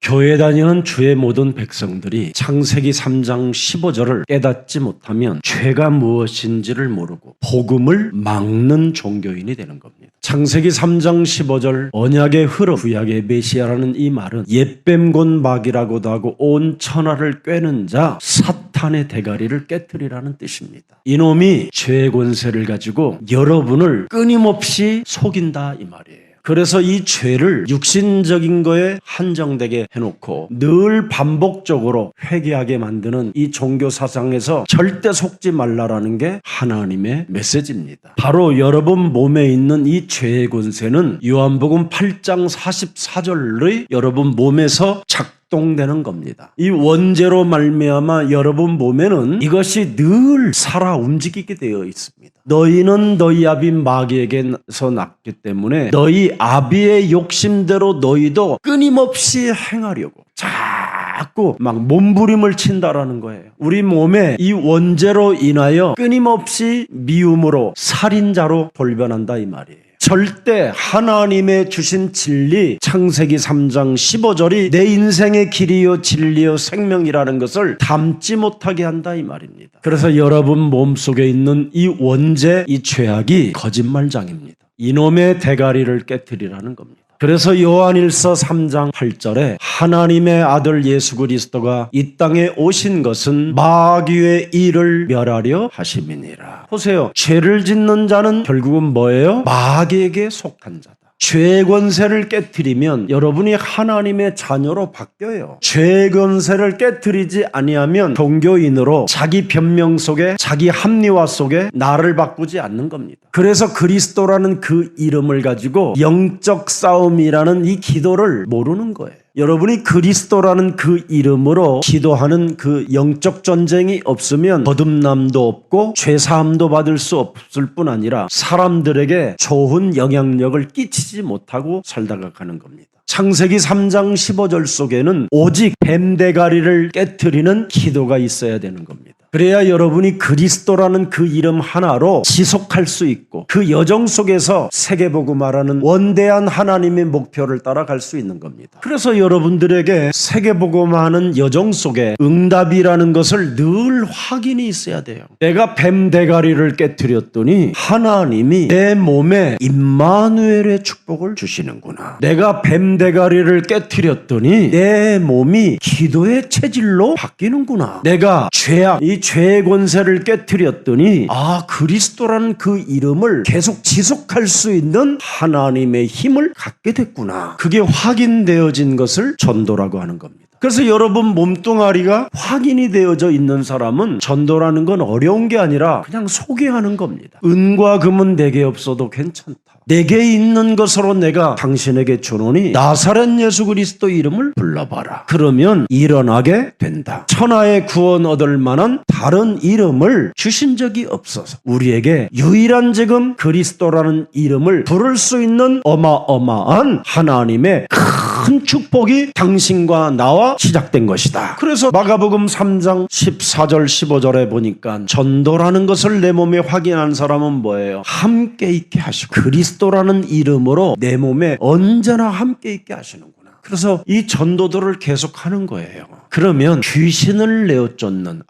교회 다니는 주의 모든 백성들이 창세기 3장 15절을 깨닫지 못하면 죄가 무엇인지를 모르고 복음을 막는 종교인이 되는 겁니다. 창세기 3장 15절 언약의 흐름, 구약의 메시아라는 이 말은 옛뱀곤 마귀라고도 하고 온 천하를 꿰는 자 사탄의 대가리를 깨트리라는 뜻입니다. 이놈이 죄의 권세를 가지고 여러분을 끊임없이 속인다 이 말이에요. 그래서 이 죄를 육신적인 거에 한정되게 해놓고 늘 반복적으로 회개하게 만드는 이 종교 사상에서 절대 속지 말라라는 게 하나님의 메시지입니다. 바로 여러분 몸에 있는 이 죄의 권세는 요한복음 8장 44절의 여러분 몸에서 작동되는 겁니다. 이 원죄로 말미암아 여러분 몸에는 이것이 늘 살아 움직이게 되어 있습니다. 너희는 너희 아비 마귀에게서 났기 때문에 너희 아비의 욕심대로 너희도 끊임없이 행하려고 자꾸 막 몸부림을 친다라는 거예요. 우리 몸에 이 원죄로 인하여 끊임없이 미움으로 살인자로 돌변한다 이 말이에요. 절대 하나님의 주신 진리 창세기 3장 15절이 내 인생의 길이요 진리요 생명이라는 것을 담지 못하게 한다 이 말입니다. 그래서 여러분 몸속에 있는 이 원죄, 이 죄악이 거짓말장입니다. 이놈의 대가리를 깨트리라는 겁니다. 그래서 요한일서 3장 8절에 하나님의 아들 예수 그리스도가 이 땅에 오신 것은 마귀의 일을 멸하려 하심이니라. 보세요. 죄를 짓는 자는 결국은 뭐예요? 마귀에게 속한 자다. 죄의 권세를 깨트리면 여러분이 하나님의 자녀로 바뀌어요. 죄의 권세를 깨트리지 아니하면 종교인으로 자기 변명 속에 자기 합리화 속에 나를 바꾸지 않는 겁니다. 그래서 그리스도라는 그 이름을 가지고 영적 싸움이라는 이 기도를 모르는 거예요. 여러분이 그리스도라는 그 이름으로 기도하는 그 영적 전쟁이 없으면 거듭남도 없고 죄사함도 받을 수 없을 뿐 아니라 사람들에게 좋은 영향력을 끼치지 못하고 살다가 가는 겁니다. 창세기 3장 15절 속에는 오직 뱀대가리를 깨트리는 기도가 있어야 되는 겁니다. 그래야 여러분이 그리스도라는 그 이름 하나로 지속할 수 있고 그 여정 속에서 세계복음화라는 원대한 하나님의 목표를 따라갈 수 있는 겁니다. 그래서 여러분들에게 세계복음화하는 여정 속에 응답이라는 것을 늘 확인이 있어야 돼요. 내가 뱀대가리를 깨트렸더니 하나님이 내 몸에 임마누엘의 축복을 주시는구나. 내가 뱀대가리를 깨트렸더니 내 몸이 기도의 체질로 바뀌는구나. 내가 죄악, 이 죄의 권세를 깨트렸더니 그리스도라는 그 이름을 계속 지속할 수 있는 하나님의 힘을 갖게 됐구나. 그게 확인되어진 것을 전도라고 하는 겁니다. 그래서 여러분 몸뚱아리가 확인이 되어져 있는 사람은 전도라는 건 어려운 게 아니라 그냥 소개하는 겁니다. 은과 금은 내게 없어도 괜찮다. 내게 있는 것으로 내가 당신에게 주노니 나사렛 예수 그리스도 이름을 불러봐라. 그러면 일어나게 된다. 천하의 구원 얻을 만한 다른 이름을 주신 적이 없어서 우리에게 유일한 지금 그리스도라는 이름을 부를 수 있는 어마어마한 하나님의 큰 축복이 당신과 나와 시작된 것이다. 그래서 마가복음 3장 14절 15절에 보니까 전도라는 것을 내 몸에 확인한 사람은 뭐예요? 함께 있게 하시고 그리스도라는 이름으로 내 몸에 언제나 함께 있게 하시는구나. 그래서 이 전도들을 계속하는 거예요. 그러면 귀신을 내어쫓는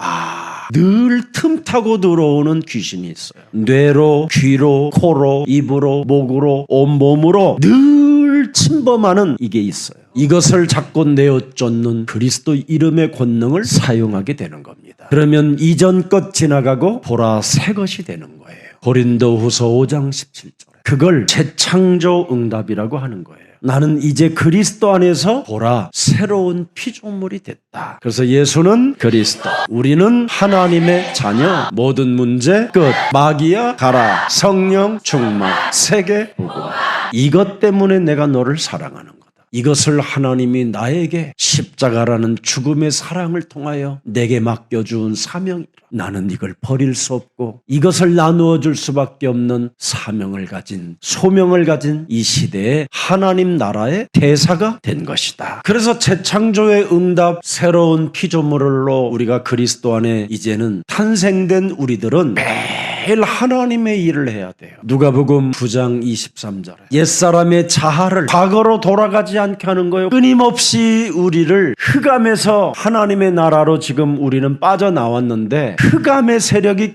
늘 틈타고 들어오는 귀신이 있어요. 뇌로, 귀로, 코로, 입으로, 목으로, 온몸으로 늘 침범하는 이게 있어요. 이것을 자꾸 내어쫓는 그리스도 이름의 권능을 사용하게 되는 겁니다. 그러면 이전 것 지나가고 보라 새 것이 되는 거예요. 고린도후서 5장 17절에 그걸 재창조 응답이라고 하는 거예요. 나는 이제 그리스도 안에서 보라 새로운 피조물이 됐다. 그래서 예수는 그리스도, 우리는 하나님의 자녀, 모든 문제 끝, 마귀야 가라, 성령 충만, 세계 복음. 이것 때문에 내가 너를 사랑하는 거다. 이것을 하나님이 나에게 십자가라는 죽음의 사랑을 통하여 내게 맡겨준 사명이라. 나는 이걸 버릴 수 없고 이것을 나누어 줄 수밖에 없는 사명을 가진, 소명을 가진 이 시대의 하나님 나라의 대사가 된 것이다. 그래서 재창조의 응답, 새로운 피조물로 우리가 그리스도 안에 이제는 탄생된 우리들은 매일 하나님의 일을 해야 돼요. 누가복음 9장 23절에 옛사람의 자아를 과거로 돌아가지 않게 하는 거예요. 끊임없이 우리를 흑암에서 하나님의 나라로 지금 우리는 빠져나왔는데 흑암의 세력이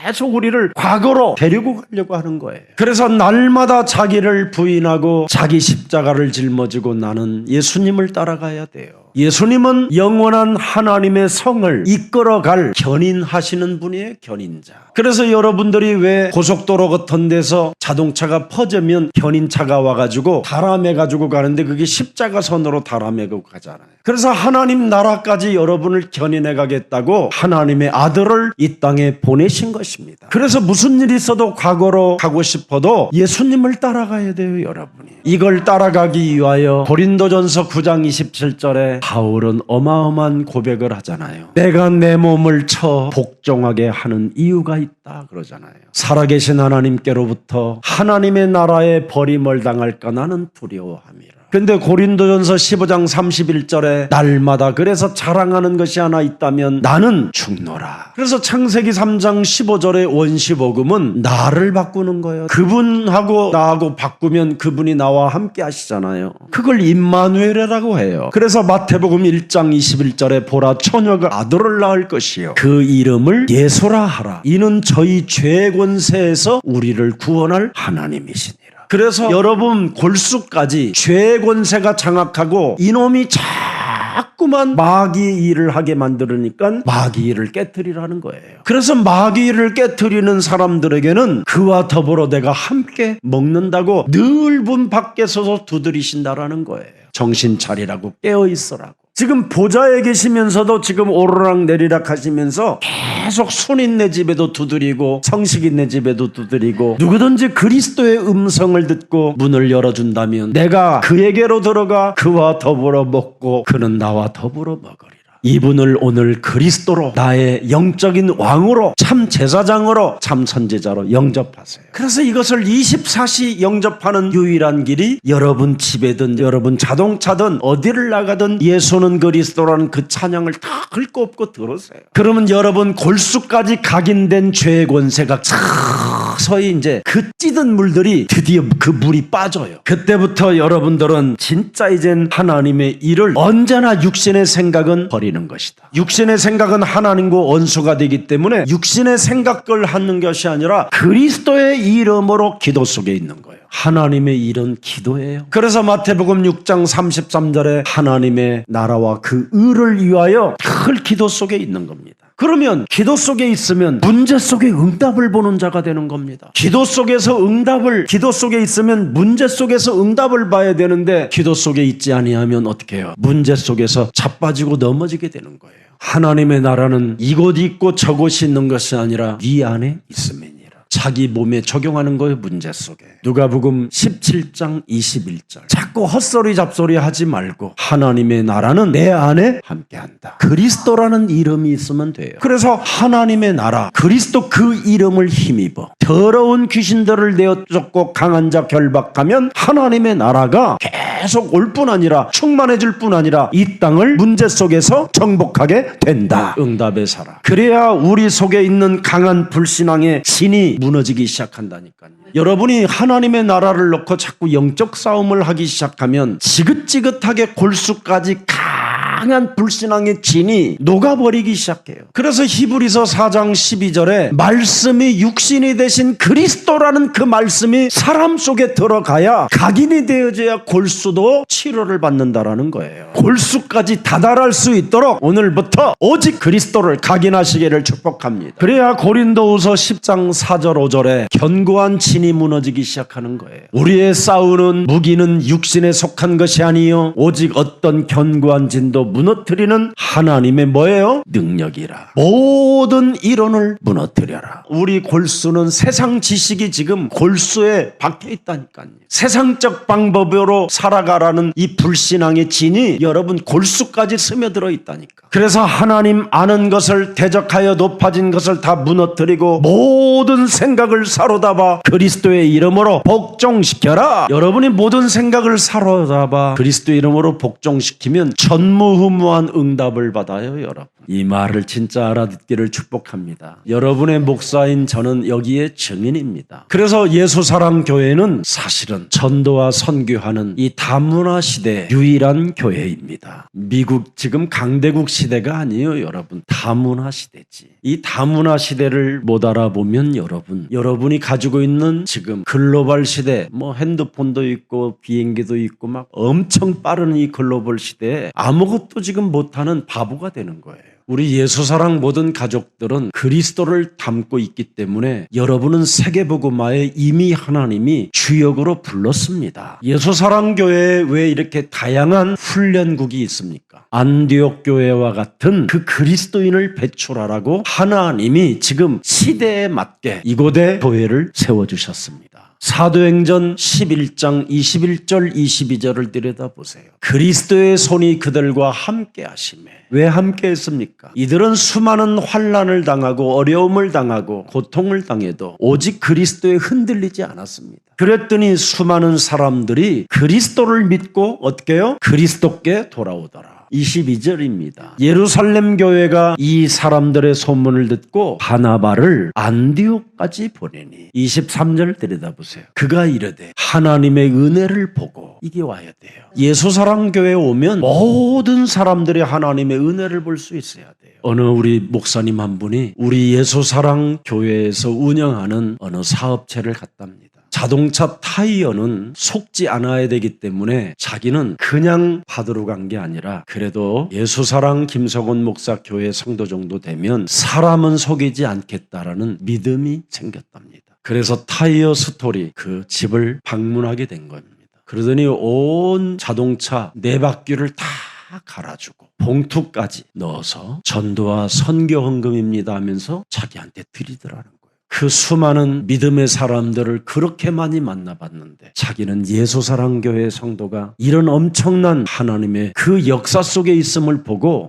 계속 우리를 과거로 데리고 가려고 하는 거예요. 그래서 날마다 자기를 부인하고 자기 십자가를 짊어지고 나는 예수님을 따라가야 돼요. 예수님은 영원한 하나님의 성을 이끌어갈 견인하시는 분이에요. 견인자. 그래서 여러분들이 왜 고속도로 같은 데서 자동차가 퍼지면 견인차가 와가지고 달아매가지고 가는데 그게 십자가선으로 달아매고 가잖아요. 그래서 하나님 나라까지 여러분을 견인해 가겠다고 하나님의 아들을 이 땅에 보내신 것입니다. 그래서 무슨 일이 있어도 과거로 가고 싶어도 예수님을 따라가야 돼요, 여러분이. 이걸 따라가기 위하여 고린도전서 9장 27절에 바울은 어마어마한 고백을 하잖아요. 내가 내 몸을 쳐 복종하게 하는 이유가 있다 그러잖아요. 살아계신 하나님께로부터 하나님의 나라에 버림을 당할까 나는 두려워함이라. 근데 고린도전서 15장 31절에 날마다 그래서 자랑하는 것이 하나 있다면 나는 죽노라. 그래서 창세기 3장 15절의 원시복음은 나를 바꾸는 거예요. 그분하고 나하고 바꾸면 그분이 나와 함께 하시잖아요. 그걸 임마누엘이라고 해요. 그래서 마태복음 1장 21절에 보라 처녀가 아들을 낳을 것이요 그 이름을 예수라 하라. 이는 저희 죄 권세에서 우리를 구원할 하나님이시니. 그래서 여러분 골수까지 죄의 권세가 장악하고 이놈이 자꾸만 마귀 일을 하게 만들으니까 마귀 일을 깨뜨리라는 거예요. 그래서 마귀 일을 깨뜨리는 사람들에게는 그와 더불어 내가 함께 먹는다고 늘 문 밖에 서서 두드리신다라는 거예요. 정신 차리라고 깨어 있어라고. 지금 보좌에 계시면서도 지금 오르락 내리락 하시면서 계속 순인네 집에도 두드리고 성식인네 집에도 두드리고 누구든지 그리스도의 음성을 듣고 문을 열어준다면 내가 그에게로 들어가 그와 더불어 먹고 그는 나와 더불어 먹으리라. 이분을 오늘 그리스도로 나의 영적인 왕으로 참 제사장으로 참 선지자로 영접하세요. 그래서 이것을 24시 영접하는 유일한 길이 여러분 집에든 여러분 자동차든 어디를 나가든 예수는 그리스도라는 그 찬양을 다 긁고 엎고 들으세요. 그러면 여러분 골수까지 각인된 죄의 권세가 서서히 이제 그 찌든 물들이 드디어 그 물이 빠져요. 그때부터 여러분들은 진짜 이젠 하나님의 일을 언제나 육신의 생각은 버리는 것이다. 육신의 생각은 하나님과 원수가 되기 때문에 육신의 생각을 하는 것이 아니라 그리스도의 이름으로 기도 속에 있는 거예요. 하나님의 일은 기도예요. 그래서 마태복음 6장 33절에 하나님의 나라와 그 의를 위하여 늘 기도 속에 있는 겁니다. 그러면 기도 속에 있으면 문제 속에 응답을 보는 자가 되는 겁니다. 기도 속에 있으면 문제 속에서 응답을 봐야 되는데 기도 속에 있지 아니하면 어떻게 해요? 문제 속에서 자빠지고 넘어지게 되는 거예요. 하나님의 나라는 이곳 있고 저곳이 있는 것이 아니라 네 안에 있음이니라. 자기 몸에 적용하는 거예요. 문제 속에. 누가복음 17장 21절. 자꾸 헛소리 잡소리 하지 말고 하나님의 나라는 내 안에 함께한다. 그리스도라는 이름이 있으면 돼요. 그래서 하나님의 나라 그리스도 그 이름을 힘입어 더러운 귀신들을 내어쫓고 강한 자 결박하면 하나님의 나라가 계속 올 뿐 아니라 충만해질 뿐 아니라 이 땅을 문제 속에서 정복하게 된다. 응답의 사라. 그래야 우리 속에 있는 강한 불신앙의 진이 무너지기 시작한다니까요. 여러분이 하나님의 나라를 놓고 자꾸 영적 싸움을 하기 시작하면 지긋지긋하게 골수까지 강한 불신앙의 진이 녹아버리기 시작해요. 그래서 히브리서 4장 12절에 말씀이 육신이 되신 그리스도라는 그 말씀이 사람 속에 들어가야 각인이 되어져야 골수도 치료를 받는다라는 거예요. 골수까지 다다를 수 있도록 오늘부터 오직 그리스도를 각인하시기를 축복합니다. 그래야 고린도후서 10장 4절 5절에 견고한 진이 무너지기 시작하는 거예요. 우리의 싸우는 무기는 육신에 속한 것이 아니요 오직 어떤 견고한 진도 무너뜨리는 하나님의 뭐예요? 능력이라. 모든 이론을 무너뜨려라. 우리 골수는 세상 지식이 지금 골수에 박혀 있다니까요. 세상적 방법으로 살아가라는 이 불신앙의 진이 여러분 골수까지 스며들어 있다니까. 그래서 하나님 아는 것을 대적하여 높아진 것을 다 무너뜨리고 모든 생각을 사로잡아 그리스도의 이름으로 복종시켜라. 여러분이 모든 생각을 사로잡아 그리스도의 이름으로 복종시키면 전무후무한 응답을 받아요, 여러분. 이 말을 진짜 알아듣기를 축복합니다. 여러분의 목사인 저는 여기에 증인입니다. 그래서 예수사랑교회는 사실은 전도와 선교하는 이 다문화 시대의 유일한 교회입니다. 미국 지금 강대국 시대가 아니에요, 여러분. 다문화 시대지. 이 다문화 시대를 못 알아보면 여러분이 가지고 있는 지금 글로벌 시대, 뭐 핸드폰도 있고 비행기도 있고 막 엄청 빠른 이 글로벌 시대에 아무것도 지금 못하는 바보가 되는 거예요. 우리 예수사랑 모든 가족들은 그리스도를 담고 있기 때문에 여러분은 세계복음화에 이미 하나님이 주역으로 불렀습니다. 예수사랑교회에 왜 이렇게 다양한 훈련국이 있습니까? 안디옥 교회와 같은 그 그리스도인을 배출하라고 하나님이 지금 시대에 맞게 이곳에 교회를 세워주셨습니다. 사도행전 11장 21절 22절을 들여다보세요. 그리스도의 손이 그들과 함께 하시매. 왜 함께 했습니까? 이들은 수많은 환난을 당하고 어려움을 당하고 고통을 당해도 오직 그리스도에 흔들리지 않았습니다. 그랬더니 수많은 사람들이 그리스도를 믿고 어떻게 해요? 그리스도께 돌아오더라. 22절입니다. 예루살렘 교회가 이 사람들의 소문을 듣고 바나바를 안디옥까지 보내니 23절 들여다보세요. 그가 이르되 하나님의 은혜를 보고 이게 와야 돼요. 예수사랑교회에 오면 모든 사람들이 하나님의 은혜를 볼 수 있어야 돼요. 어느 우리 목사님 한 분이 우리 예수사랑교회에서 운영하는 어느 사업체를 갔답니다. 자동차 타이어는 속지 않아야 되기 때문에 자기는 그냥 받으러 간 게 아니라 그래도 예수사랑 김석원 목사 교회 성도 정도 되면 사람은 속이지 않겠다라는 믿음이 생겼답니다. 그래서 타이어 스토리 그 집을 방문하게 된 겁니다. 그러더니 온 자동차 네 바퀴를 다 갈아주고 봉투까지 넣어서 전도와 선교 헌금입니다 하면서 자기한테 드리더라는 거예요. 그 수많은 믿음의 사람들을 그렇게 많이 만나봤는데 자기는 예수사랑교회 성도가 이런 엄청난 하나님의 그 역사 속에 있음을 보고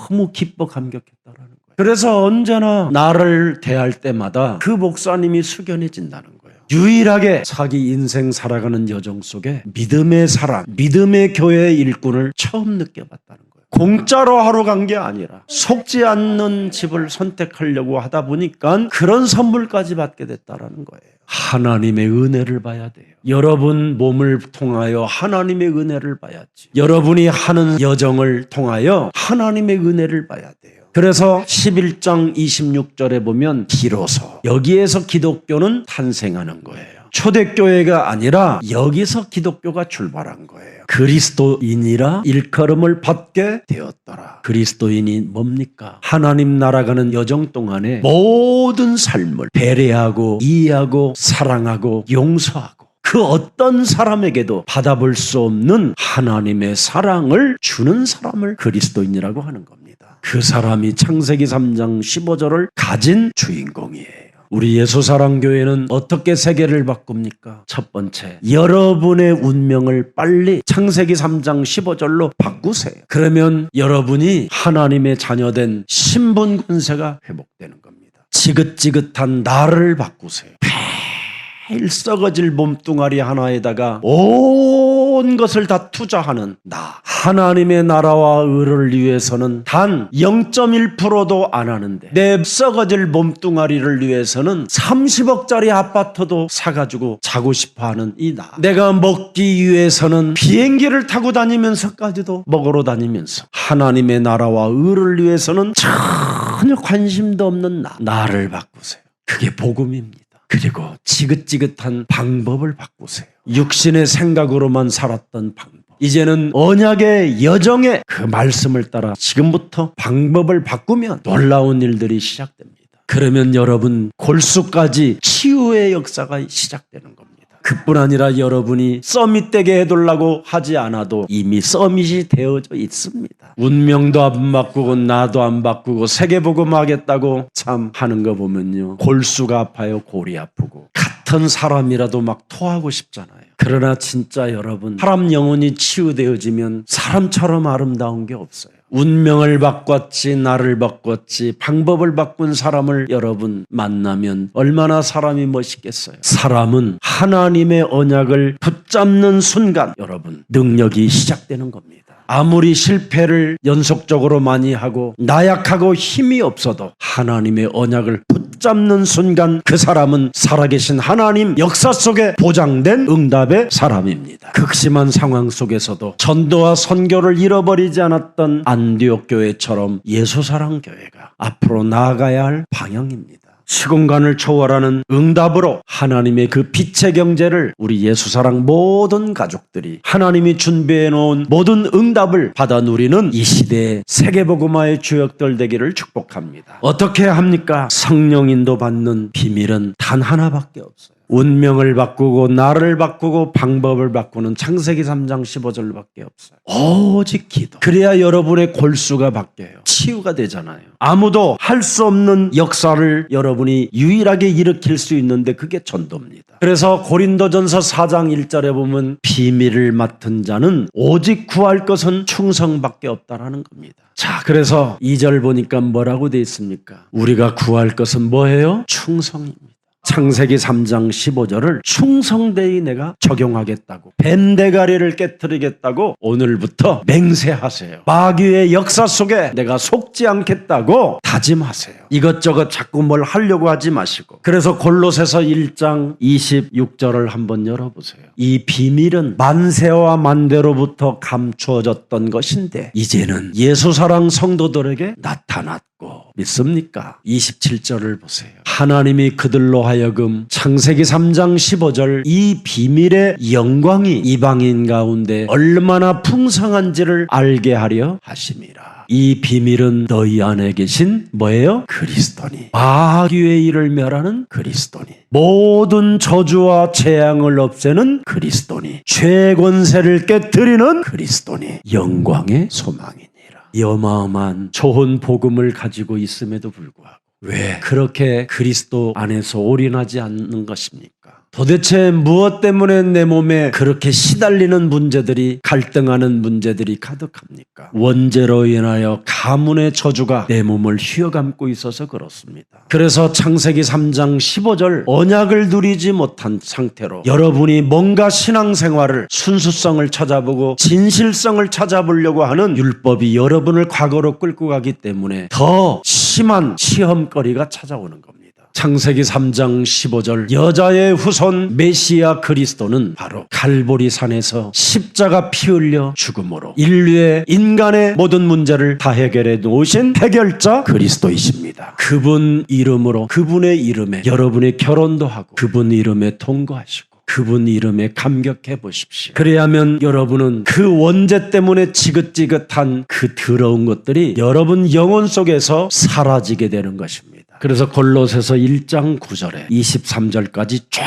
너무 기뻐 감격했다라는 거예요. 그래서 언제나 나를 대할 때마다 그 목사님이 숙연해진다는 거예요. 유일하게 자기 인생 살아가는 여정 속에 믿음의 사람, 믿음의 교회의 일꾼을 처음 느껴봤다는 거예요. 공짜로 하러 간 게 아니라 속지 않는 집을 선택하려고 하다 보니까 그런 선물까지 받게 됐다라는 거예요. 하나님의 은혜를 봐야 돼요. 여러분 몸을 통하여 하나님의 은혜를 봐야지. 여러분이 하는 여정을 통하여 하나님의 은혜를 봐야 돼요. 그래서 11장 26절에 보면 비로소 여기에서 기독교는 탄생하는 거예요. 초대교회가 아니라 여기서 기독교가 출발한 거예요. 그리스도인이라 일컬음을 받게 되었더라. 그리스도인이 뭡니까? 하나님 날아가는 여정 동안에 모든 삶을 배려하고 이해하고 사랑하고 용서하고 그 어떤 사람에게도 받아볼 수 없는 하나님의 사랑을 주는 사람을 그리스도인이라고 하는 겁니다. 그 사람이 창세기 3장 15절을 가진 주인공이에요. 우리 예수사랑교회는 어떻게 세계를 바꿉니까? 첫 번째, 여러분의 운명을 빨리 창세기 3장 15절로 바꾸세요. 그러면 여러분이 하나님의 자녀된 신분 권세가 회복되는 겁니다. 지긋지긋한 나를 바꾸세요. 매일 썩어질 몸뚱아리 하나에다가 온 것을 다 투자하는 나. 하나님의 나라와 의를 위해서는 단 0.1%도 안 하는데 내 썩어질 몸뚱아리를 위해서는 30억짜리 아파트도 사가지고 자고 싶어하는 이 나. 내가 먹기 위해서는 비행기를 타고 다니면서까지도 먹으러 다니면서 하나님의 나라와 의를 위해서는 전혀 관심도 없는 나. 나를 바꾸세요. 그게 복음입니다. 그리고 지긋지긋한 방법을 바꾸세요. 육신의 생각으로만 살았던 방법. 이제는 언약의 여정에 그 말씀을 따라 지금부터 방법을 바꾸면 놀라운 일들이 시작됩니다. 그러면 여러분 골수까지 치유의 역사가 시작되는 겁니다. 그뿐 아니라 여러분이 서밋 되게 해달라고 하지 않아도 이미 서밋이 되어져 있습니다. 운명도 안 바꾸고 나도 안 바꾸고 세계복음 하겠다고 참 하는 거 보면요. 골수가 아파요. 골이 아프고. 같은 사람이라도 막 토하고 싶잖아요. 그러나 진짜 여러분 사람 영혼이 치유되어지면 사람처럼 아름다운 게 없어요. 운명을 바꿨지 나를 바꿨지 방법을 바꾼 사람을 여러분 만나면 얼마나 사람이 멋있겠어요. 사람은 하나님의 언약을 붙잡는 순간 여러분 능력이 시작되는 겁니다. 아무리 실패를 연속적으로 많이 하고 나약하고 힘이 없어도 하나님의 언약을 붙잡는 순간 그 사람은 살아계신 하나님 역사 속에 보장된 응답의 사람입니다. 극심한 상황 속에서도 전도와 선교를 잃어버리지 않았던 안디옥 교회처럼 예수사랑 교회가 앞으로 나아가야 할 방향입니다. 시공간을 초월하는 응답으로 하나님의 그 빛의 경제를 우리 예수사랑 모든 가족들이 하나님이 준비해 놓은 모든 응답을 받아 누리는 이 시대의 세계복음화의 주역들 되기를 축복합니다. 어떻게 합니까? 성령 인도 받는 비밀은 단 하나밖에 없어요. 운명을 바꾸고 나를 바꾸고 방법을 바꾸는 창세기 3장 15절밖에 없어요. 오직 기도. 그래야 여러분의 골수가 바뀌어요. 치유가 되잖아요. 아무도 할 수 없는 역사를 여러분이 유일하게 일으킬 수 있는데 그게 전도입니다. 그래서 고린도전서 4장 1절에 보면 비밀을 맡은 자는 오직 구할 것은 충성밖에 없다라는 겁니다. 자, 그래서 2절 보니까 뭐라고 돼 있습니까? 우리가 구할 것은 뭐예요? 충성입니다. 창세기 3장 15절을 충성되이 내가 적용하겠다고, 뱀대가리를 깨트리겠다고 오늘부터 맹세하세요. 마귀의 역사 속에 내가 속지 않겠다고 다짐하세요. 이것저것 자꾸 뭘 하려고 하지 마시고. 그래서 골로새서 1장 26절을 한번 열어보세요. 이 비밀은 만세와 만대로부터 감추어졌던 것인데 이제는 예수사랑 성도들에게 나타났고, 믿습니까? 27절을 보세요. 하나님이 그들로 하여금 창세기 3장 15절 이 비밀의 영광이 이방인 가운데 얼마나 풍성한지를 알게 하려 하심이라. 이 비밀은 너희 안에 계신 뭐예요? 그리스도니. 마귀의 일을 멸하는 그리스도니. 모든 저주와 재앙을 없애는 그리스도니. 죄 권세를 깨뜨리는 그리스도니. 영광의 소망이니라. 이 어마어마한 좋은 복음을 가지고 있음에도 불구하고 왜 그렇게 그리스도 안에서 올인하지 않는 것입니까? 도대체 무엇 때문에 내 몸에 그렇게 시달리는 문제들이, 갈등하는 문제들이 가득합니까? 원죄로 인하여 가문의 저주가 내 몸을 휘어감고 있어서 그렇습니다. 그래서 창세기 3장 15절 언약을 누리지 못한 상태로 여러분이 뭔가 신앙생활을 순수성을 찾아보고 진실성을 찾아보려고 하는 율법이 여러분을 과거로 끌고 가기 때문에 더 심한 시험거리가 찾아오는 겁니다. 창세기 3장 15절 여자의 후손 메시아 그리스도는 바로 갈보리 산에서 십자가 피 흘려 죽음으로 인류의 인간의 모든 문제를 다 해결해 놓으신 해결자 그리스도이십니다. 그분 이름으로, 그분의 이름에 여러분의 결혼도 하고 그분 이름에 통과하시고 그분 이름에 감격해 보십시오. 그래야면 여러분은 그 원죄 때문에 지긋지긋한 그 더러운 것들이 여러분 영혼 속에서 사라지게 되는 것입니다. 그래서 골로새서 1장 9절에 23절까지 쫙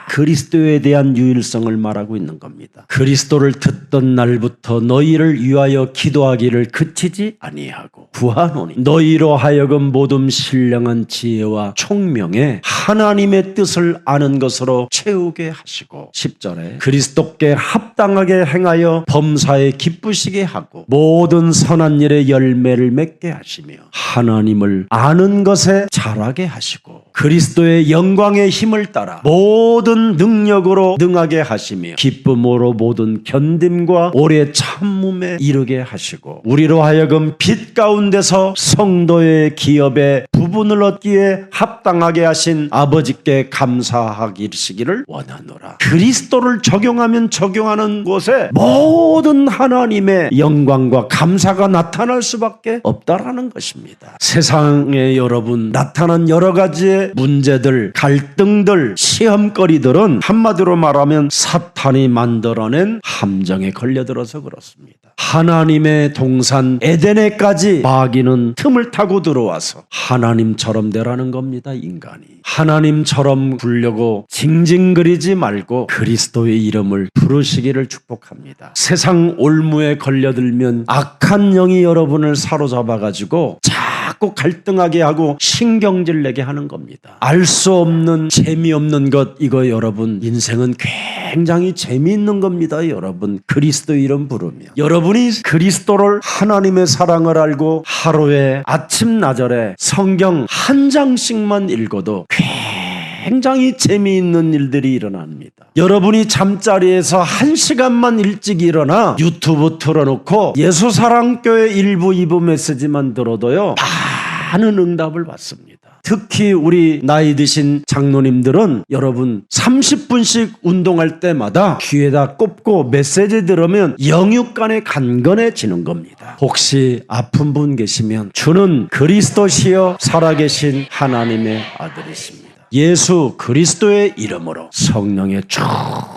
그리스도에 대한 유일성을 말하고 있는 겁니다. 그리스도를 듣던 날부터 너희를 위하여 기도하기를 그치지 아니하고 구하노니 너희로 하여금 모든 신령한 지혜와 총명에 하나님의 뜻을 아는 것으로 채우게 하시고 10절에 그리스도께 합당하게 행하여 범사에 기쁘시게 하고 모든 선한 일에 열매를 맺게 하시며 하나님을 아는 것에 자라게 하시고 그리스도의 영광의 힘을 따라 모든 능력으로 능하게 하시며 기쁨으로 모든 견딤과 오래 참음에 이르게 하시고 우리로 하여금 빛 가운데서 성도의 기업에 부분을 얻기에 합당하게 하신 아버지께 감사하시기를 원하노라. 그리스도를 적용하면 적용하는 곳에 모든 하나님의 영광과 감사가 나타날 수밖에 없다라는 것입니다. 세상에 여러분 나타난 여러 가지의 문제들, 갈등들, 시험거리들은 한마디로 말하면 사탄이 만들어낸 함정에 걸려들어서 그렇습니다. 하나님의 동산 에덴에까지 마귀는 틈을 타고 들어와서 하나님처럼 되라는 겁니다. 인간이 하나님처럼 굴려고 징징거리지 말고 그리스도의 이름을 부르시기를 축복합니다. 세상 올무에 걸려들면 악한 영이 여러분을 사로잡아가지고 자꾸 갈등하게 하고 신경질 내게 하는 겁니다. 알 수 없는 재미없는 것, 이거 여러분 인생은 굉장히 재미있는 겁니다. 여러분 그리스도 이름 부르며 여러분이 그리스도를 하나님의 사랑을 알고 하루에 아침 나절에 성경 한 장씩만 읽어도 굉장히 재미있는 일들이 일어납니다. 여러분이 잠자리에서 1시간만 일찍 일어나 유튜브 틀어놓고 예수사랑교회 1부 2부 메시지만 들어도요, 많은 응답을 받습니다. 특히 우리 나이 드신 장로님들은 여러분 30분씩 운동할 때마다 귀에다 꼽고 메시지 들으면 영육간에 간건해지는 겁니다. 혹시 아픈 분 계시면 주는 그리스도시여 살아계신 하나님의 아들이십니다. 예수 그리스도의 이름으로 성령의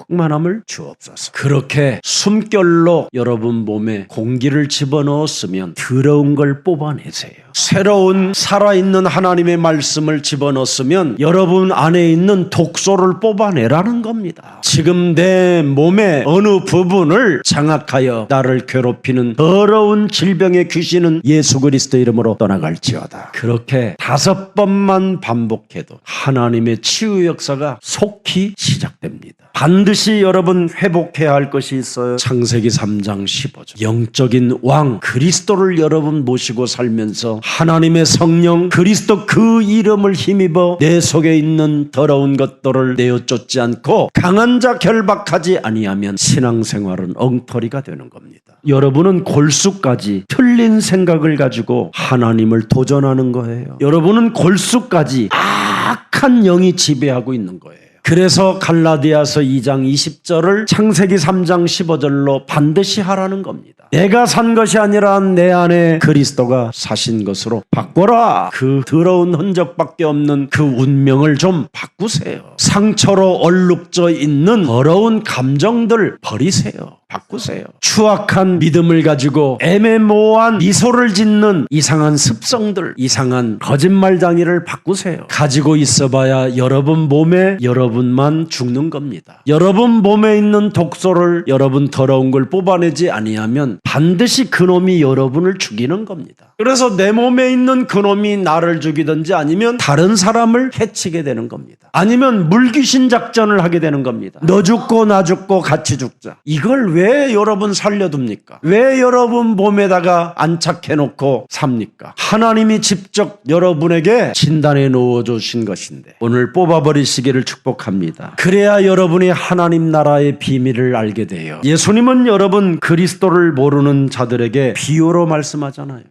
충만함을 주옵소서. 그렇게 숨결로 여러분 몸에 공기를 집어넣었으면 더러운 걸 뽑아내세요. 새로운 살아있는 하나님의 말씀을 집어넣었으면 여러분 안에 있는 독소를 뽑아내라는 겁니다. 지금 내 몸의 어느 부분을 장악하여 나를 괴롭히는 더러운 질병의 귀신은 예수 그리스도 이름으로 떠나갈지어다. 그렇게 5번만 반복해도 하나님의 치유 역사가 속히 시작됩니다. 반드시 여러분 회복해야 할 것이 있어요. 창세기 3장 15절. 영적인 왕 그리스도를 여러분 모시고 살면서 하나님의 성령 그리스도 그 이름을 힘입어 내 속에 있는 더러운 것들을 내어쫓지 않고 강한 자 결박하지 아니하면 신앙생활은 엉터리가 되는 겁니다. 여러분은 골수까지 틀린 생각을 가지고 하나님을 도전하는 거예요. 여러분은 골수까지 악한 영이 지배하고 있는 거예요. 그래서 갈라디아서 2장 20절을 창세기 3장 15절로 반드시 하라는 겁니다. 내가 산 것이 아니라 내 안에 그리스도가 사신 것으로 바꿔라. 그 더러운 흔적밖에 없는 그 운명을 좀 바꾸세요. 상처로 얼룩져 있는 더러운 감정들 버리세요. 바꾸세요. 추악한 믿음을 가지고 애매모호한 미소를 짓는 이상한 습성들, 이상한 거짓말쟁이를 바꾸세요. 가지고 있어봐야 여러분 몸에 여러분만 죽는 겁니다. 여러분 몸에 있는 독소를 여러분 더러운 걸 뽑아내지 아니하면 반드시 그놈이 여러분을 죽이는 겁니다. 그래서 내 몸에 있는 그놈이 나를 죽이든지 아니면 다른 사람을 해치게 되는 겁니다. 아니면 물귀신 작전을 하게 되는 겁니다. 너 죽고 나 죽고 같이 죽자. 이걸 왜 여러분 살려둡니까? 왜 여러분 몸에다가 안착해놓고 삽니까? 하나님이 직접 여러분에게 진단해 놓아주신 것인데 오늘 뽑아버리시기를 축복합니다. 그래야 여러분이 하나님 나라의 비밀을 알게 돼요. 예수님은 여러분 그리스도를 모르는 자들에게 비유로 말씀하잖아요.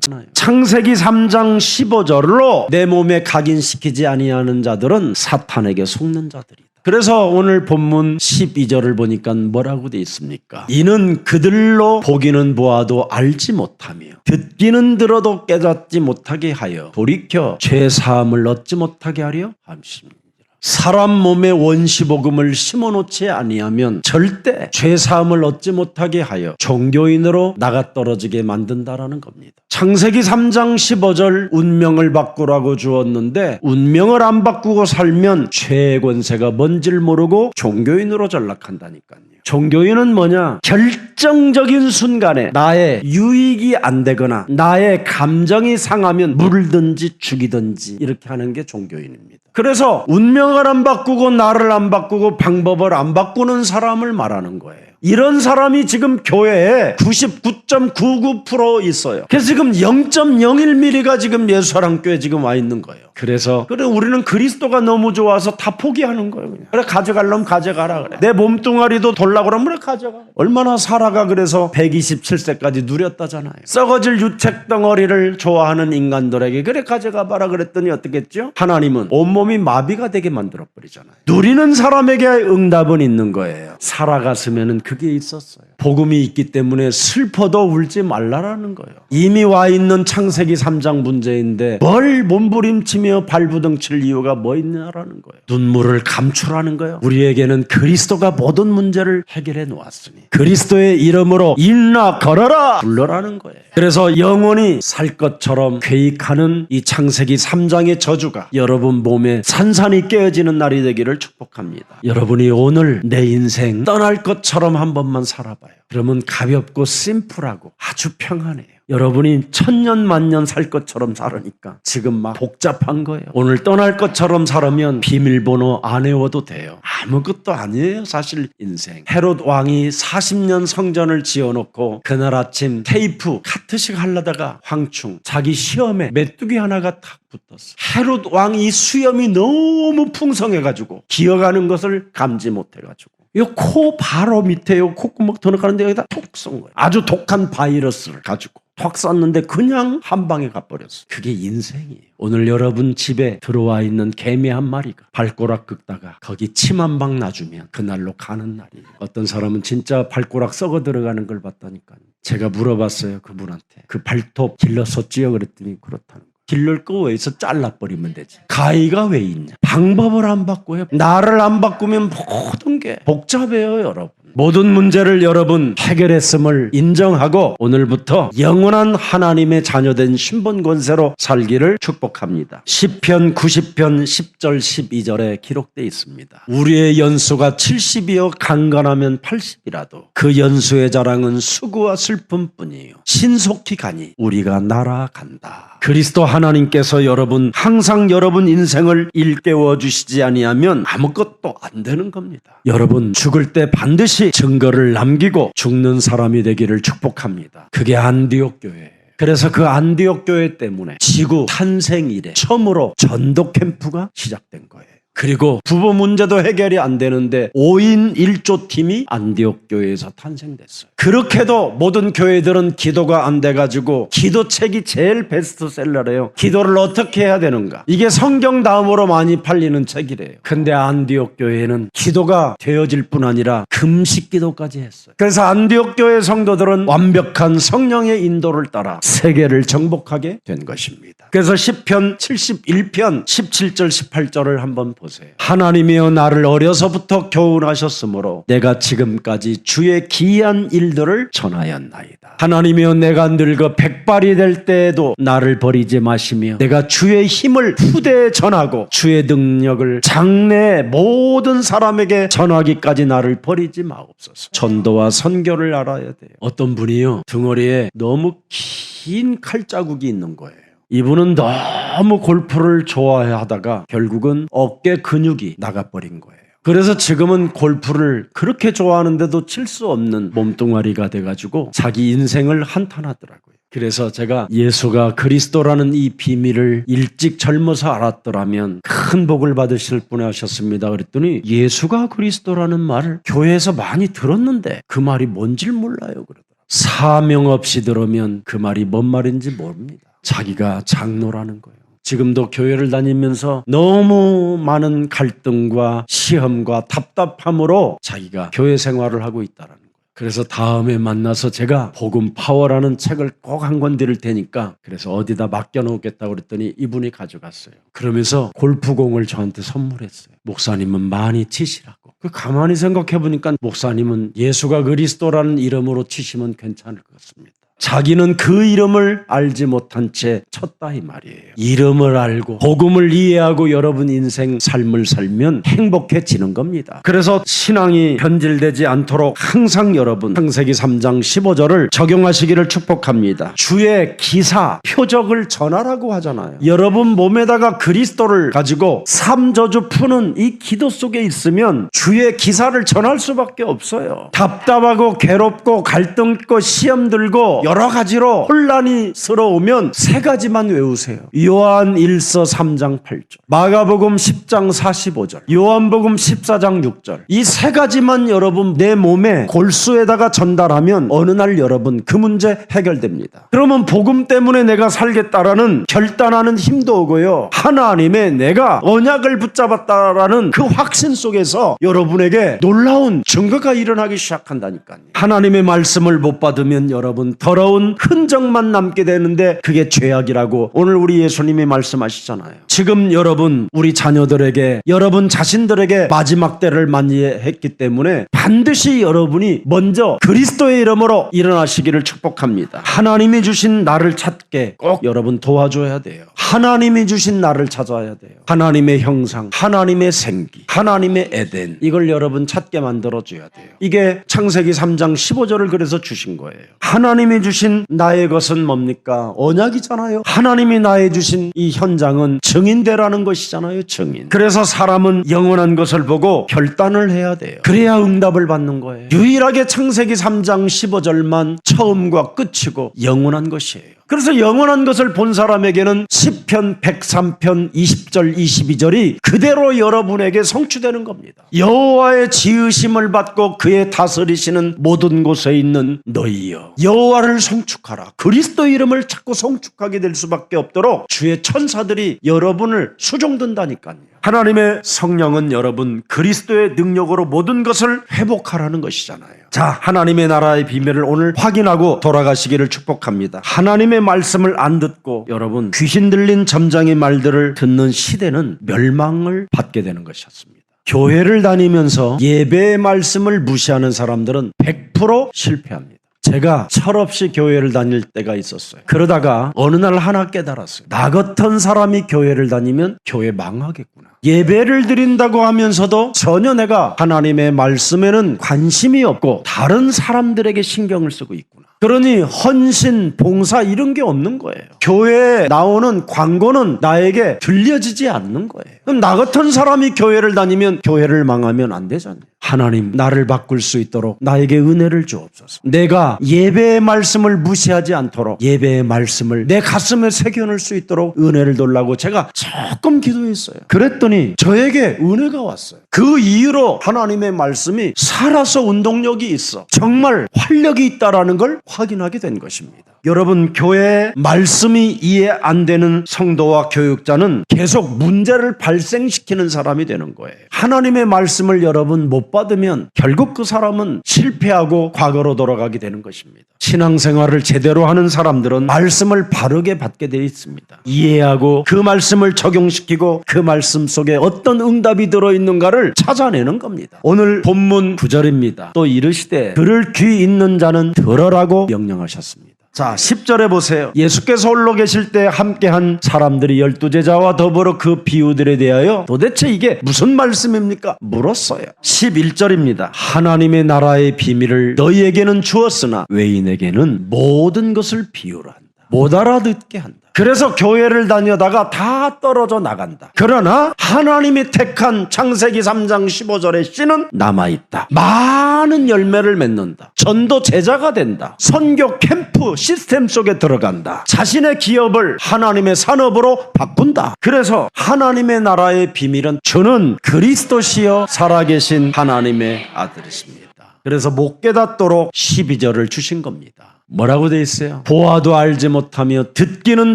창세기 3장 15절로 내 몸에 각인시키지 아니하는 자들은 사탄에게 속는 자들이다. 그래서 오늘 본문 12절을 보니까 뭐라고 되어 있습니까? 이는 그들로 보기는 보아도 알지 못하며 듣기는 들어도 깨닫지 못하게 하여 돌이켜 죄사함을 얻지 못하게 하려 함이니라. 사람 몸에 원시복음을 심어놓지 아니하면 절대 죄사함을 얻지 못하게 하여 종교인으로 나가떨어지게 만든다라는 겁니다. 창세기 3장 15절 운명을 바꾸라고 주었는데 운명을 안 바꾸고 살면 죄의 권세가 뭔지를 모르고 종교인으로 전락한다니까요. 종교인은 뭐냐? 결정적인 순간에 나의 유익이 안 되거나 나의 감정이 상하면 물든지 죽이든지 이렇게 하는 게 종교인입니다. 그래서 운명을 안 바꾸고 나를 안 바꾸고 방법을 안 바꾸는 사람을 말하는 거예요. 이런 사람이 지금 교회에 99.99% 있어요. 그래서 지금 0.01mm가 지금 예수사랑교회에 지금 와 있는 거예요. 그래서 그래 우리는 그리스도가 너무 좋아서 다 포기하는 거예요. 그냥. 그래 가져가려면 가져가라 그래. 내 몸뚱아리도 돌라고 그러면 그래 가져가. 얼마나 사라가 그래서 127세까지 누렸다잖아요. 썩어질 유책 덩어리를 좋아하는 인간들에게 그래 가져가 봐라 그랬더니 어떻게 했죠? 하나님은 온몸이 마비가 되게 만들어버리잖아요. 누리는 사람에게 응답은 있는 거예요. 살아갔으면 그게 있었어요. 복음이 있기 때문에 슬퍼도 울지 말라라는 거예요. 이미 와 있는 창세기 3장 문제인데 뭘 몸부림치며 발부둥칠 이유가 뭐 있냐라는 거예요. 눈물을 감추라는 거예요. 우리에게는 그리스도가 모든 문제를 해결해 놓았으니 그리스도의 이름으로 일어나 걸어라 불러라는 거예요. 그래서 영원히 살 것처럼 괴익하는 이 창세기 3장의 저주가 여러분 몸에 산산이 깨어지는 날이 되기를 축복합니다. 여러분이 오늘 내 인생 떠날 것처럼 한 번만 살아봐요. 그러면 가볍고 심플하고 아주 평안해요. 여러분이 천년 만년 살 것처럼 살으니까 지금 막 복잡한 거예요. 오늘 떠날 것처럼 살으면 비밀번호 안 외워도 돼요. 아무것도 아니에요 사실 인생. 헤롯 왕이 40년 성전을 지어놓고 그날 아침 테이프 카트식 하려다가 황충 자기 시험에 메뚜기 하나가 탁 붙었어. 헤롯 왕이 수염이 너무 풍성해가지고 기어가는 것을 감지 못해가지고 이 코 바로 밑에 요 콧구멍 들어가는데 여기다 톡 쏜 거예요. 아주 독한 바이러스를 가지고 톡 쐈는데 그냥 한 방에 가버렸어요. 그게 인생이에요. 오늘 여러분 집에 들어와 있는 개미 한 마리가 발꼬락 긁다가 거기 침 한 방 놔주면 그날로 가는 날이에요. 어떤 사람은 진짜 발꼬락 썩어 들어가는 걸 봤다니까요. 제가 물어봤어요. 그분한테. 그 발톱 길렀었지요? 그랬더니 그렇다는 거예요. 길를 끄어서 잘라버리면 되지. 가위가 왜 있냐? 방법을 안 바꿔요. 나를 안 바꾸면 모든 게 복잡해요, 여러분. 모든 문제를 여러분 해결했음을 인정하고 오늘부터 영원한 하나님의 자녀된 신분 권세로 살기를 축복합니다. 시편 90편 10절 12절에 기록되어 있습니다. 우리의 연수가 70이요 강건하면 80이라도 그 연수의 자랑은 수고와 슬픔뿐이요 신속히 가니 우리가 날아간다. 그리스도 하나님께서 여러분 항상 여러분 인생을 일깨워 주시지 아니하면 아무것도 안 되는 겁니다. 여러분 죽을 때 반드시 증거를 남기고 죽는 사람이 되기를 축복합니다. 그게 안디옥 교회예요. 그래서 그 안디옥 교회 때문에 지구 탄생 이래 처음으로 전도 캠프가 시작된 거예요. 그리고 부부 문제도 해결이 안 되는데 5인 1조 팀이 안디옥 교회에서 탄생됐어요. 그렇게도 모든 교회들은 기도가 안 돼가지고 기도책이 제일 베스트셀러래요. 기도를 어떻게 해야 되는가? 이게 성경 다음으로 많이 팔리는 책이래요. 근데 안디옥 교회는 기도가 되어질 뿐 아니라 금식 기도까지 했어요. 그래서 안디옥 교회 성도들은 완벽한 성령의 인도를 따라 세계를 정복하게 된 것입니다. 그래서 시편 71편 17절 18절을 한번 보세요. 하나님이여 나를 어려서부터 교훈하셨으므로 내가 지금까지 주의 기이한 일들을 전하였나이다. 하나님이여 내가 늙어 백발이 될 때에도 나를 버리지 마시며 내가 주의 힘을 후대에 전하고 주의 능력을 장래 모든 사람에게 전하기까지 나를 버리지 마옵소서. 전도와 선교를 알아야 돼요. 어떤 분이요 등허리에 너무 긴 칼자국이 있는 거예요. 이분은 너무 골프를 좋아하다가 결국은 어깨 근육이 나가버린 거예요. 그래서 지금은 골프를 그렇게 좋아하는데도 칠 수 없는 몸뚱아리가 돼가지고 자기 인생을 한탄하더라고요. 그래서 제가 예수가 그리스도라는 이 비밀을 일찍 젊어서 알았더라면 큰 복을 받으실 분이 하셨습니다. 그랬더니 예수가 그리스도라는 말을 교회에서 많이 들었는데 그 말이 뭔지 몰라요. 그러더라고요. 사명 없이 들으면 그 말이 뭔 말인지 모릅니다. 자기가 장로라는 거예요. 지금도 교회를 다니면서 너무 많은 갈등과 시험과 답답함으로 자기가 교회 생활을 하고 있다는 거예요. 그래서 다음에 만나서 제가 복음 파워라는 책을 꼭 한 권 드릴 테니까 그래서 어디다 맡겨놓겠다고 그랬더니 이분이 가져갔어요. 그러면서 골프공을 저한테 선물했어요. 목사님은 많이 치시라고. 가만히 생각해 보니까 목사님은 예수가 그리스도라는 이름으로 치시면 괜찮을 것 같습니다. 자기는 그 이름을 알지 못한 채 쳤다 이 말이에요. 이름을 알고 복음을 이해하고 여러분 인생 삶을 살면 행복해지는 겁니다. 그래서 신앙이 변질되지 않도록 항상 여러분 창세기 3장 15절을 적용하시기를 축복합니다. 주의 기사 표적을 전하라고 하잖아요. 여러분 몸에다가 그리스도를 가지고 삼저주 푸는 이 기도 속에 있으면 주의 기사를 전할 수밖에 없어요. 답답하고 괴롭고 갈등 있고 시험 들고 여러 가지로 혼란이 스러우면 세 가지만 외우세요. 요한 1서 3장 8절, 마가복음 10장 45절, 요한복음 14장 6절. 이 세 가지만 여러분 내 몸에 골수에다가 전달하면 어느 날 여러분 그 문제 해결됩니다. 그러면 복음 때문에 내가 살겠다라는 결단하는 힘도 오고요. 하나님의 내가 언약을 붙잡았다라는 그 확신 속에서 여러분에게 놀라운 증거가 일어나기 시작한다니까요. 하나님의 말씀을 못 받으면 여러분 더러운 흔적만 남게 되는데 그게 죄악이라고 오늘 우리 예수님이 말씀하시잖아요. 지금 여러분 우리 자녀들에게 여러분 자신들에게 마지막 때를 맞이했기 때문에 반드시 여러분이 먼저 그리스도의 이름으로 일어나시기를 축복합니다. 하나님이 주신 나를 찾게 꼭 여러분 도와줘야 돼요. 하나님이 주신 나를 찾아야 돼요. 하나님의 형상, 하나님의 생기, 하나님의 에덴, 이걸 여러분 찾게 만들어줘야 돼요. 이게 창세기 3장 15절을 그래서 주신 거예요. 하나님이 주신 나의 것은 뭡니까? 언약이잖아요. 하나님이 나의 주신 이 현장은 증인되라는 것이잖아요. 증인. 그래서 사람은 영원한 것을 보고 결단을 해야 돼요. 그래야 응답을 받는 거예요. 유일하게 창세기 3장 15절만 처음과 끝이고 영원한 것이에요. 그래서 영원한 것을 본 사람에게는 시편 103편 20절 22절이 그대로 여러분에게 성취되는 겁니다. 여호와의 지으심을 받고 그의 다스리시는 모든 곳에 있는 너희여, 여호와를 송축하라. 그리스도 이름을 자꾸 송축하게 될 수밖에 없도록 주의 천사들이 여러분을 수종든다니까요. 하나님의 성령은 여러분 그리스도의 능력으로 모든 것을 회복하라는 것이잖아요. 자, 하나님의 나라의 비밀을 오늘 확인하고 돌아가시기를 축복합니다. 하나님의 말씀을 안 듣고 여러분 귀신 들린 점장의 말들을 듣는 시대는 멸망을 받게 되는 것이었습니다. 교회를 다니면서 예배의 말씀을 무시하는 사람들은 100% 실패합니다. 제가 철없이 교회를 다닐 때가 있었어요. 그러다가 어느 날 하나 깨달았어요. 나 같은 사람이 교회를 다니면 교회 망하겠구나. 예배를 드린다고 하면서도 전혀 내가 하나님의 말씀에는 관심이 없고 다른 사람들에게 신경을 쓰고 있구나. 그러니 헌신, 봉사 이런 게 없는 거예요. 교회에 나오는 광고는 나에게 들려지지 않는 거예요. 그럼 나 같은 사람이 교회를 다니면 교회를 망하면 안 되잖아요. 하나님, 나를 바꿀 수 있도록 나에게 은혜를 주옵소서. 내가 예배의 말씀을 무시하지 않도록 예배의 말씀을 내 가슴에 새겨놓을 수 있도록 은혜를 달라고 제가 조금 기도했어요. 그랬더니 저에게 은혜가 왔어요. 그 이후로 하나님의 말씀이 살아서 운동력이 있어. 정말 활력이 있다라는 걸 확인하게 된 것입니다. 여러분, 교회에 말씀이 이해 안 되는 성도와 교육자는 계속 문제를 발생시키는 사람이 되는 거예요. 하나님의 말씀을 여러분 못 받으면 결국 그 사람은 실패하고 과거로 돌아가게 되는 것입니다. 신앙생활을 제대로 하는 사람들은 말씀을 바르게 받게 되어 있습니다. 이해하고 그 말씀을 적용시키고 그 말씀 속에 어떤 응답이 들어있는가를 찾아내는 겁니다. 오늘 본문 9절입니다. 또 이르시되 들을 귀 있는 자는 들으라고 명령하셨습니다. 자, 10절에 보세요. 예수께서 홀로 계실 때 함께한 사람들이 12제자와 더불어 그 비유들에 대하여 도대체 이게 무슨 말씀입니까? 물었어요. 11절입니다. 하나님의 나라의 비밀을 너희에게는 주었으나 외인에게는 모든 것을 비유라 한다. 못 알아듣게 한다. 그래서 교회를 다녀다가 다 떨어져 나간다. 그러나 하나님이 택한 창세기 3장 15절의 씨는 남아있다. 많은 열매를 맺는다. 전도 제자가 된다. 선교 캠프 시스템 속에 들어간다. 자신의 기업을 하나님의 산업으로 바꾼다. 그래서 하나님의 나라의 비밀은 주는 그리스도시여 살아계신 하나님의 아들이십니다. 그래서 못 깨닫도록 12절을 주신 겁니다. 뭐라고 돼 있어요? 보아도 알지 못하며 듣기는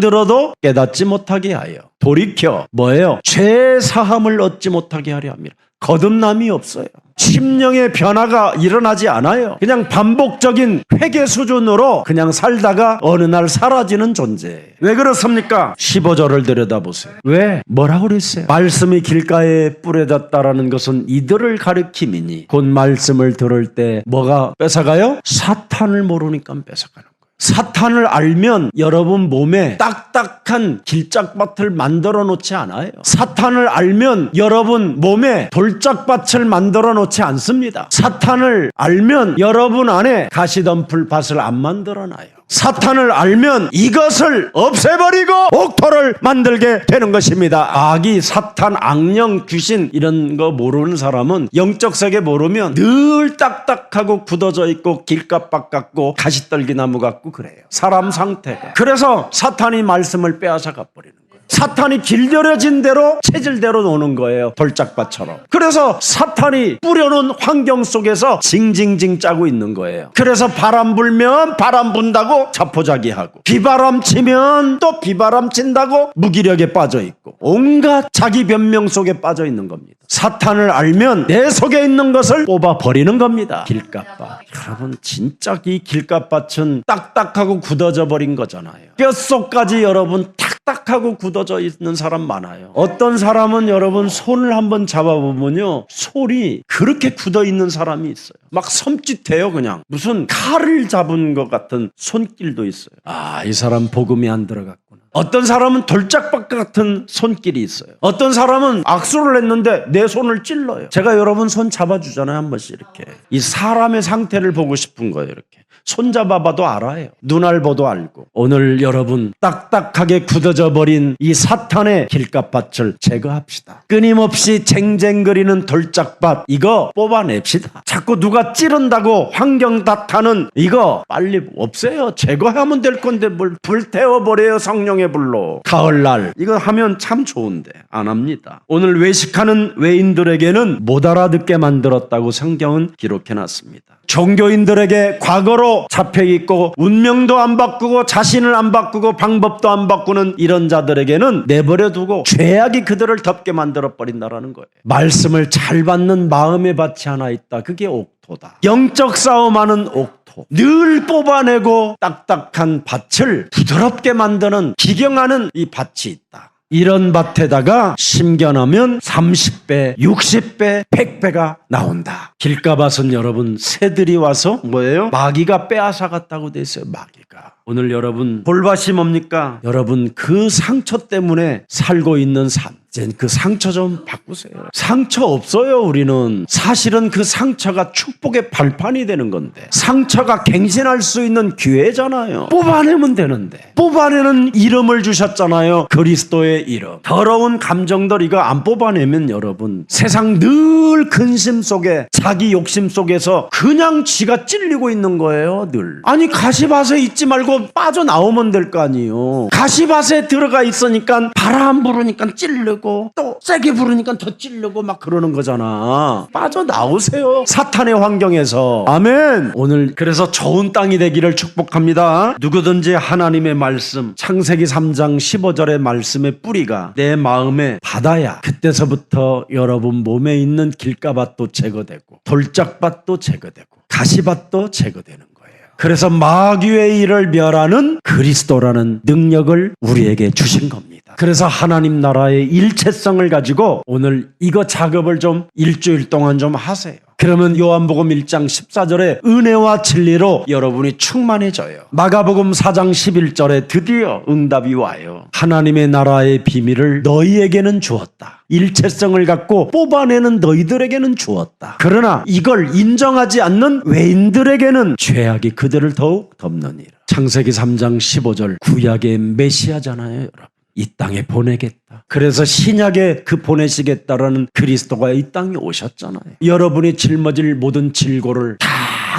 들어도 깨닫지 못하게 하여 돌이켜 뭐예요? 죄 사함을 얻지 못하게 하려 합니다. 거듭남이 없어요. 심령의 변화가 일어나지 않아요. 그냥 반복적인 회개 수준으로 그냥 살다가 어느 날 사라지는 존재예요. 왜 그렇습니까? 15절을 들여다보세요. 왜? 뭐라고 그랬어요? 말씀이 길가에 뿌려졌다라는 것은 이들을 가리킴이니 곧 말씀을 들을 때 뭐가 뺏어가요? 사탄을 모르니까 뺏어가는 거예요. 사탄을 알면 여러분 몸에 딱딱한 길짝밭을 만들어 놓지 않아요. 사탄을 알면 여러분 몸에 돌짝밭을 만들어 놓지 않습니다. 사탄을 알면 여러분 안에 가시덤불 밭을 안 만들어 놔요. 사탄을 알면 이것을 없애버리고 옥토를 만들게 되는 것입니다. 악이 사탄, 악령, 귀신 이런 거 모르는 사람은 영적 세계 모르면 늘 딱딱하고 굳어져 있고 길값밭 같고 가시떨기나무 같고 그래요. 사람 상태가. 그래서 사탄이 말씀을 빼앗아 가버리는 거예요. 사탄이 길들여진 대로 체질대로 노는 거예요. 돌짝밭처럼. 그래서 사탄이 뿌려놓은 환경 속에서 징징징 짜고 있는 거예요. 그래서 바람 불면 바람 분다고 자포자기하고 비바람 치면 또 비바람 친다고 무기력에 빠져 있고 온갖 자기 변명 속에 빠져 있는 겁니다. 사탄을 알면 내 속에 있는 것을 뽑아버리는 겁니다. 길값밭. 여러분 진짜 이 길값밭은 딱딱하고 굳어져 버린 거잖아요. 뼛속까지 여러분 딱딱하고 굳어져 있는 사람 많아요. 어떤 사람은 여러분 손을 한번 잡아보면요 손이 그렇게 굳어 있는 사람이 있어요. 막 섬찟해요. 그냥 무슨 칼을 잡은 것 같은 손길도 있어요. 아, 이 사람 복음이 안 들어갔구나. 어떤 사람은 돌짝밭 같은 손길이 있어요. 어떤 사람은 악수를 했는데 내 손을 찔러요. 제가 여러분 손 잡아주잖아요. 한 번씩 이렇게. 이 사람의 상태를 보고 싶은 거예요. 이렇게. 손 잡아봐도 알아요. 눈알 봐도 알고. 오늘 여러분 딱딱하게 굳어져 버린 이 사탄의 길가밭을 제거합시다. 끊임없이 쟁쟁거리는 돌짝밭 이거 뽑아냅시다. 자꾸 누가 찌른다고 환경 탓하는 이거 빨리 없애요. 제거하면 될 건데 뭘 불태워버려요. 성령의 불로. 가을날 이거 하면 참 좋은데 안 합니다. 오늘 외식하는 외인들에게는 못 알아듣게 만들었다고 성경은 기록해놨습니다. 종교인들에게 과거로 잡혀있고 운명도 안 바꾸고 자신을 안 바꾸고 방법도 안 바꾸는 이런 자들에게는 내버려두고 죄악이 그들을 덮게 만들어버린다라는 거예요. 말씀을 잘 받는 마음의 밭이 하나 있다. 그게 옥토다. 영적 싸움하는 옥토. 늘 뽑아내고 딱딱한 밭을 부드럽게 만드는 기경하는 이 밭이 있다. 이런 밭에다가 심겨놓으면 30배, 60배, 100배가 나온다. 길가밭은 여러분 새들이 와서 뭐예요? 마귀가 빼앗아갔다고 돼 있어요. 마귀가. 오늘 여러분 볼밭이 뭡니까? 여러분 그 상처 때문에 살고 있는 삶. 이제 그 상처 좀 바꾸세요. 상처 없어요. 우리는 사실은 그 상처가 축복의 발판이 되는 건데 상처가 갱신할 수 있는 기회잖아요. 뽑아내면 되는데 뽑아내는 이름을 주셨잖아요. 그리스도의 이름. 더러운 감정들 이거 안 뽑아내면 여러분 세상 늘 근심 속에 자기 욕심 속에서 그냥 지가 찔리고 있는 거예요. 늘. 아니 가시밭에 있지 말고 빠져나오면 될 거 아니에요. 가시밭에 들어가 있으니까 바람 부르니까 찔르고 또 세게 부르니까 더 찔르고 막 그러는 거잖아. 빠져나오세요. 사탄의 환경에서. 아멘. 오늘 그래서 좋은 땅이 되기를 축복합니다. 누구든지 하나님의 말씀 창세기 3장 15절의 말씀의 뿌리가 내 마음에 받아야 그때서부터 여러분 몸에 있는 길가밭도 제거되고 돌짝밭도 제거되고 가시밭도 제거되는 거예요. 그래서 마귀의 일을 멸하는 그리스도라는 능력을 우리에게 주신 겁니다. 그래서 하나님 나라의 일체성을 가지고 오늘 이거 작업을 좀 일주일 동안 좀 하세요. 그러면 요한복음 1장 14절에 은혜와 진리로 여러분이 충만해져요. 마가복음 4장 11절에 드디어 응답이 와요. 하나님의 나라의 비밀을 너희에게는 주었다. 일체성을 갖고 뽑아내는 너희들에게는 주었다. 그러나 이걸 인정하지 않는 외인들에게는 죄악이 그들을 더욱 덮느니라. 창세기 3장 15절 구약의 메시아잖아요. 여러분. 이 땅에 보내겠다. 그래서 신약에 그 보내시겠다라는 그리스도가 이 땅에 오셨잖아요. 여러분이 짊어질 모든 질고를 다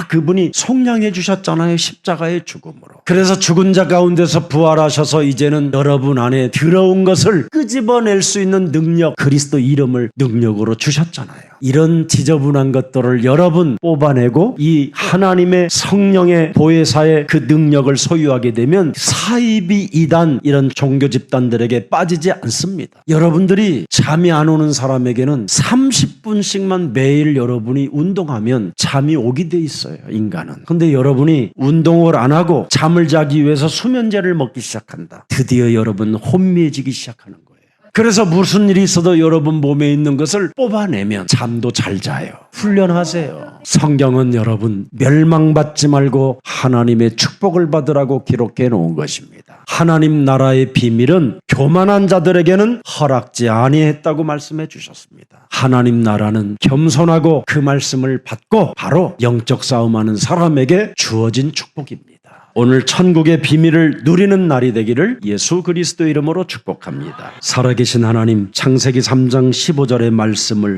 그분이 속량해 주셨잖아요. 십자가의 죽음으로. 그래서 죽은 자 가운데서 부활하셔서 이제는 여러분 안에 들어온 것을 끄집어낼 수 있는 능력, 그리스도 이름을 능력으로 주셨잖아요. 이런 지저분한 것들을 여러분 뽑아내고 이 하나님의 성령의 보혜사의 그 능력을 소유하게 되면 사이비 이단 이런 종교 집단들에게 빠지지 않습니다. 여러분들이 잠이 안 오는 사람에게는 30분씩만 매일 여러분이 운동하면 잠이 오게 돼 있어요. 인간은. 근데 여러분이 운동을 안 하고 잠을 자기 위해서 수면제를 먹기 시작한다. 드디어 여러분 혼미해지기 시작하는 거예요. 그래서 무슨 일이 있어도 여러분 몸에 있는 것을 뽑아내면 잠도 잘 자요. 훈련하세요. 성경은 여러분 멸망받지 말고 하나님의 축복을 받으라고 기록해 놓은 것입니다. 하나님 나라의 비밀은 교만한 자들에게는 허락지 아니했다고 말씀해 주셨습니다. 하나님 나라는 겸손하고 그 말씀을 받고 바로 영적 싸움하는 사람에게 주어진 축복입니다. 오늘 천국의 비밀을 누리는 날이 되기를 예수 그리스도 이름으로 축복합니다. 살아계신 하나님, 창세기 3장 15절의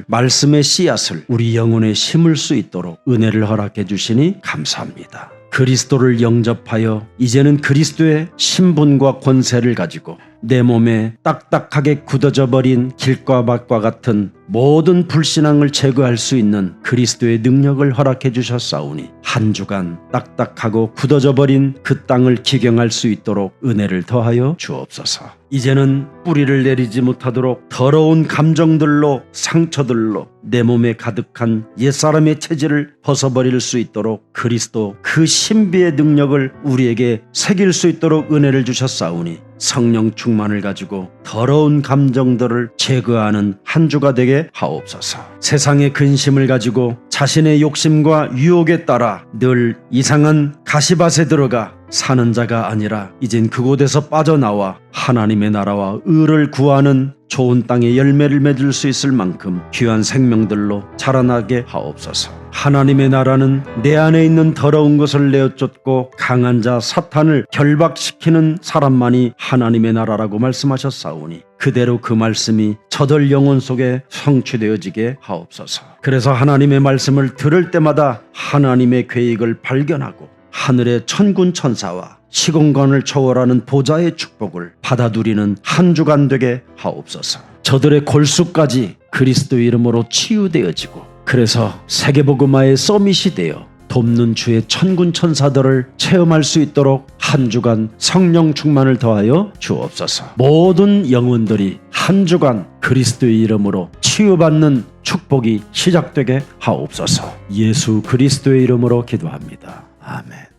말씀의 씨앗을 우리 영혼에 심을 수 있도록 은혜를 허락해 주시니 감사합니다. 그리스도를 영접하여 이제는 그리스도의 신분과 권세를 가지고 내 몸에 딱딱하게 굳어져 버린 길과 밭과 같은 모든 불신앙을 제거할 수 있는 그리스도의 능력을 허락해 주셨사오니 한 주간 딱딱하고 굳어져 버린 그 땅을 기경할 수 있도록 은혜를 더하여 주옵소서. 이제는 뿌리를 내리지 못하도록 더러운 감정들로 상처들로 내 몸에 가득한 옛사람의 체질을 벗어버릴 수 있도록 그리스도 그 신비의 능력을 우리에게 새길 수 있도록 은혜를 주셨사오니 성령 충만을 가지고 더러운 감정들을 제거하는 한 주가 되게 하옵소서. 세상의 근심을 가지고 자신의 욕심과 유혹에 따라 늘 이상한 가시밭에 들어가 사는 자가 아니라 이젠 그곳에서 빠져나와 하나님의 나라와 의를 구하는 좋은 땅에 열매를 맺을 수 있을 만큼 귀한 생명들로 자라나게 하옵소서. 하나님의 나라는 내 안에 있는 더러운 것을 내어쫓고 강한 자 사탄을 결박시키는 사람만이 하나님의 나라라고 말씀하셨사오니 그대로 그 말씀이 저들 영혼 속에 성취되어지게 하옵소서. 그래서 하나님의 말씀을 들을 때마다 하나님의 계획을 발견하고 하늘의 천군 천사와 시공간을 초월하는 보좌의 축복을 받아들이는 한 주간 되게 하옵소서. 저들의 골수까지 그리스도 이름으로 치유되어지고 그래서 세계복음화의 서밋이 되어 돕는 주의 천군 천사들을 체험할 수 있도록 한 주간 성령 충만을 더하여 주옵소서. 모든 영혼들이 한 주간 그리스도의 이름으로 치유받는 축복이 시작되게 하옵소서. 예수 그리스도의 이름으로 기도합니다. 아멘.